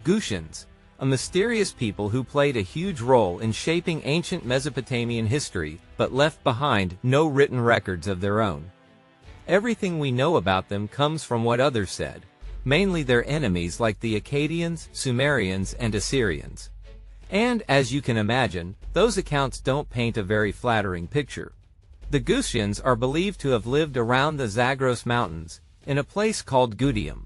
Gutians, a mysterious people who played a huge role in shaping ancient Mesopotamian history, but left behind no written records of their own. Everything we know about them comes from what others said, mainly their enemies like the Akkadians, Sumerians, and Assyrians. And, as you can imagine, those accounts don't paint a very flattering picture. The Gutians are believed to have lived around the Zagros Mountains, in a place called Gutian.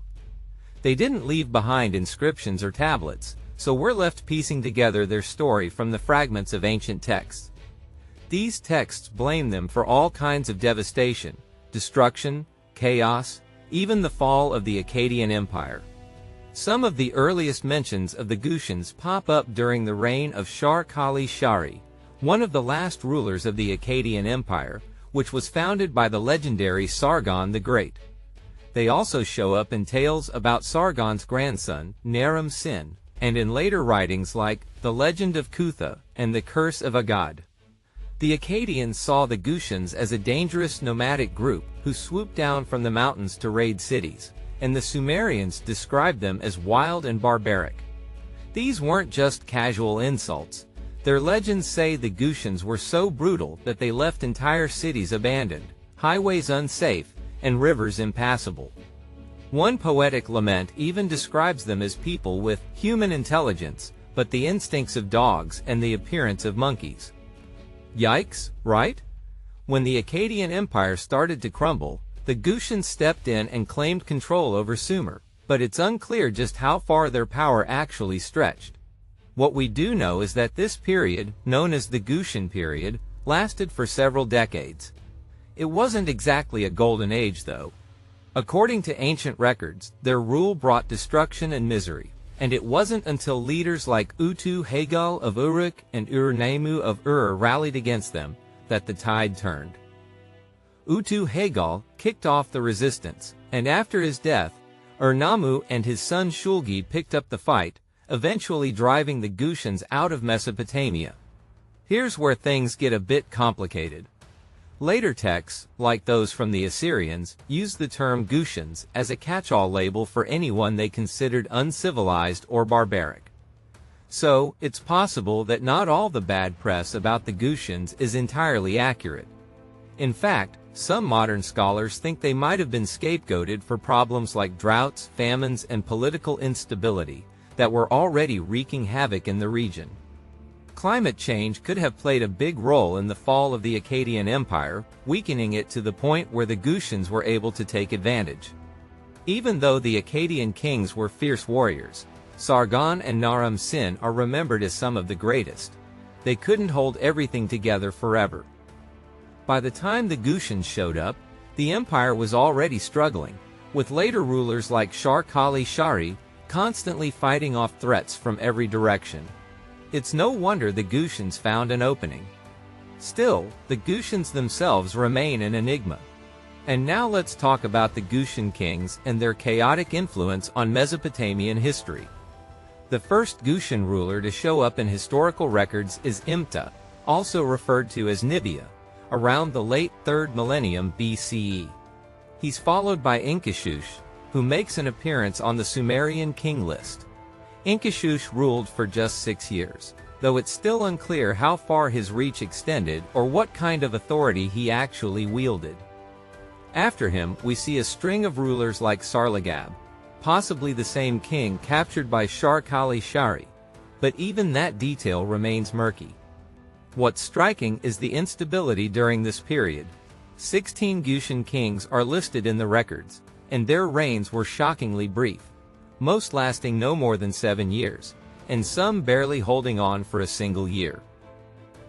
They didn't leave behind inscriptions or tablets, so we're left piecing together their story from the fragments of ancient texts. These texts blame them for all kinds of devastation, destruction, chaos, even the fall of the Akkadian Empire. Some of the earliest mentions of the Gutians pop up during the reign of Shar-Kali-Shari, one of the last rulers of the Akkadian Empire, which was founded by the legendary Sargon the Great. They also show up in tales about Sargon's grandson, Naram-Sin, and in later writings like The Legend of Cutha and The Curse of Agad. The Akkadians saw the Gutians as a dangerous nomadic group who swooped down from the mountains to raid cities, and the Sumerians described them as wild and barbaric. These weren't just casual insults. Their legends say the Gutians were so brutal that they left entire cities abandoned, highways unsafe, and rivers impassable. One poetic lament even describes them as people with human intelligence, but the instincts of dogs and the appearance of monkeys. Yikes, right? When the Akkadian Empire started to crumble, the Gutians stepped in and claimed control over Sumer, but it's unclear just how far their power actually stretched. What we do know is that this period, known as the Gutian period, lasted for several decades. It wasn't exactly a golden age, though. According to ancient records, their rule brought destruction and misery, and it wasn't until leaders like Utu-Hagal of Uruk and Ur-Nemu of Ur rallied against them that the tide turned. Utu-Hagal kicked off the resistance, and after his death, Ur-Namu and his son Shulgi picked up the fight, eventually driving the Gutians out of Mesopotamia. Here's where things get a bit complicated. Later texts, like those from the Assyrians, used the term Gutians as a catch-all label for anyone they considered uncivilized or barbaric. So, it's possible that not all the bad press about the Gutians is entirely accurate. In fact, some modern scholars think they might have been scapegoated for problems like droughts, famines, and political instability that were already wreaking havoc in the region. Climate change could have played a big role in the fall of the Akkadian Empire, weakening it to the point where the Gutians were able to take advantage. Even though the Akkadian kings were fierce warriors, Sargon and Naram-Sin are remembered as some of the greatest. They couldn't hold everything together forever. By the time the Gutians showed up, the empire was already struggling, with later rulers like Shar-Kali-Shari constantly fighting off threats from every direction. It's no wonder the Gutians found an opening. Still, the Gutians themselves remain an enigma. And now let's talk about the Gutian kings and their chaotic influence on Mesopotamian history. The first Gutian ruler to show up in historical records is Imta, also referred to as Nibia, around the late 3rd millennium BCE. He's followed by Inkishush, who makes an appearance on the Sumerian king list. Inkishush ruled for just 6 years, though it's still unclear how far his reach extended or what kind of authority he actually wielded. After him, we see a string of rulers like Sarlagab, possibly the same king captured by Shar-Kali-Shari, but even that detail remains murky. What's striking is the instability during this period. 16 Gutian kings are listed in the records, and their reigns were shockingly brief, most lasting no more than 7 years, and some barely holding on for a single year.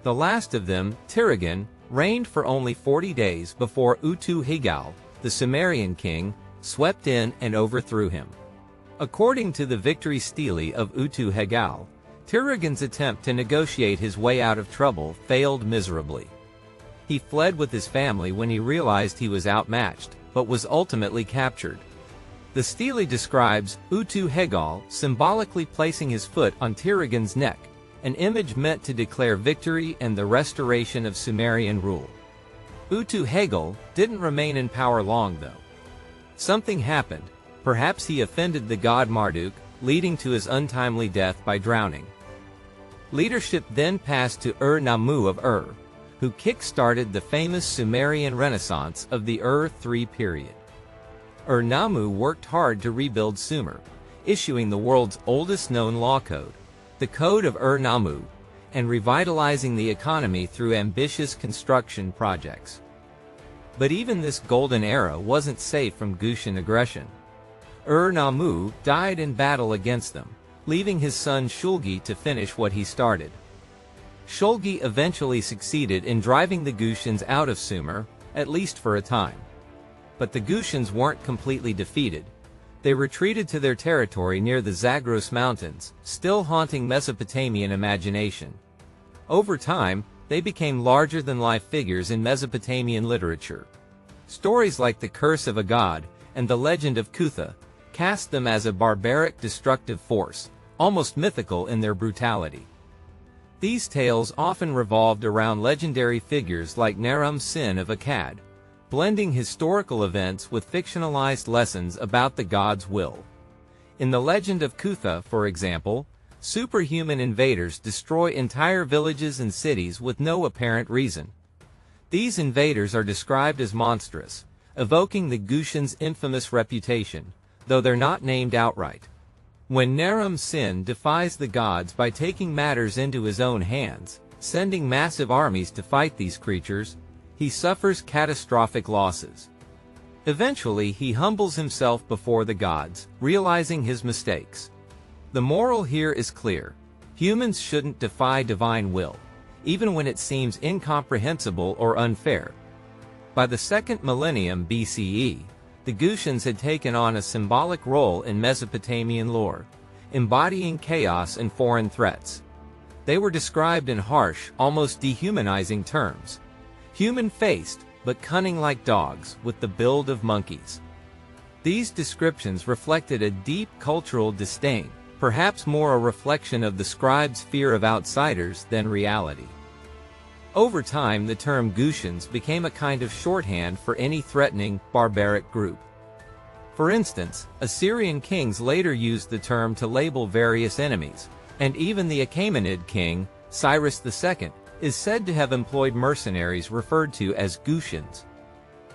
The last of them, Tirigan, reigned for only 40 days before Utu-Hagal, the Sumerian king, swept in and overthrew him. According to the victory stele of Utu-Hagal, Tirigan's attempt to negotiate his way out of trouble failed miserably. He fled with his family when he realized he was outmatched, but was ultimately captured. The stele describes Utu-Hagal symbolically placing his foot on Tirigan's neck, an image meant to declare victory and the restoration of Sumerian rule. Utu-Hagal didn't remain in power long, though. Something happened. Perhaps he offended the god Marduk, leading to his untimely death by drowning. Leadership then passed to Ur-Nammu of Ur, who kick-started the famous Sumerian Renaissance of the Ur-3 period. Ur-Nammu worked hard to rebuild Sumer, issuing the world's oldest known law code, the Code of Ur-Nammu, and revitalizing the economy through ambitious construction projects. But even this golden era wasn't safe from Gutian aggression. Ur-Nammu died in battle against them, leaving his son Shulgi to finish what he started. Shulgi eventually succeeded in driving the Gutians out of Sumer, at least for a time. But the Gutians weren't completely defeated. They retreated to their territory near the Zagros Mountains, still haunting Mesopotamian imagination. Over time, they became larger-than-life figures in Mesopotamian literature. Stories like the Curse of a God and the Legend of Cutha cast them as a barbaric, destructive force, almost mythical in their brutality. These tales often revolved around legendary figures like Naram-Sin of Akkad, blending historical events with fictionalized lessons about the god's will. In the Legend of Cutha, for example, superhuman invaders destroy entire villages and cities with no apparent reason. These invaders are described as monstrous, evoking the Gutians' infamous reputation, though they're not named outright. When Naram-Sin defies the gods by taking matters into his own hands, sending massive armies to fight these creatures, he suffers catastrophic losses. Eventually, he humbles himself before the gods, realizing his mistakes. The moral here is clear. Humans shouldn't defy divine will, even when it seems incomprehensible or unfair. By the 2nd millennium BCE, the Gutians had taken on a symbolic role in Mesopotamian lore, embodying chaos and foreign threats. They were described in harsh, almost dehumanizing terms. Human-faced, but cunning like dogs, with the build of monkeys. These descriptions reflected a deep cultural disdain, perhaps more a reflection of the scribes' fear of outsiders than reality. Over time, the term Gutians became a kind of shorthand for any threatening, barbaric group. For instance, Assyrian kings later used the term to label various enemies, and even the Achaemenid king, Cyrus II, is said to have employed mercenaries referred to as Gutians.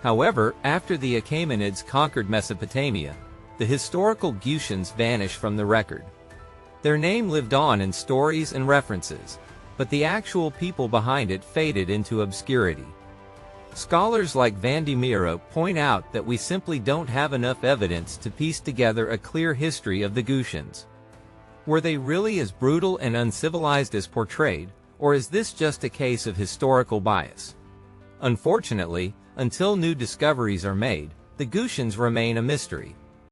However, after the Achaemenids conquered Mesopotamia, the historical Gutians vanished from the record. Their name lived on in stories and references, but the actual people behind it faded into obscurity. Scholars like Van de Miro point out that we simply don't have enough evidence to piece together a clear history of the Gutians. Were they really as brutal and uncivilized as portrayed, or is this just a case of historical bias? Unfortunately, until new discoveries are made, the Gutians remain a mystery.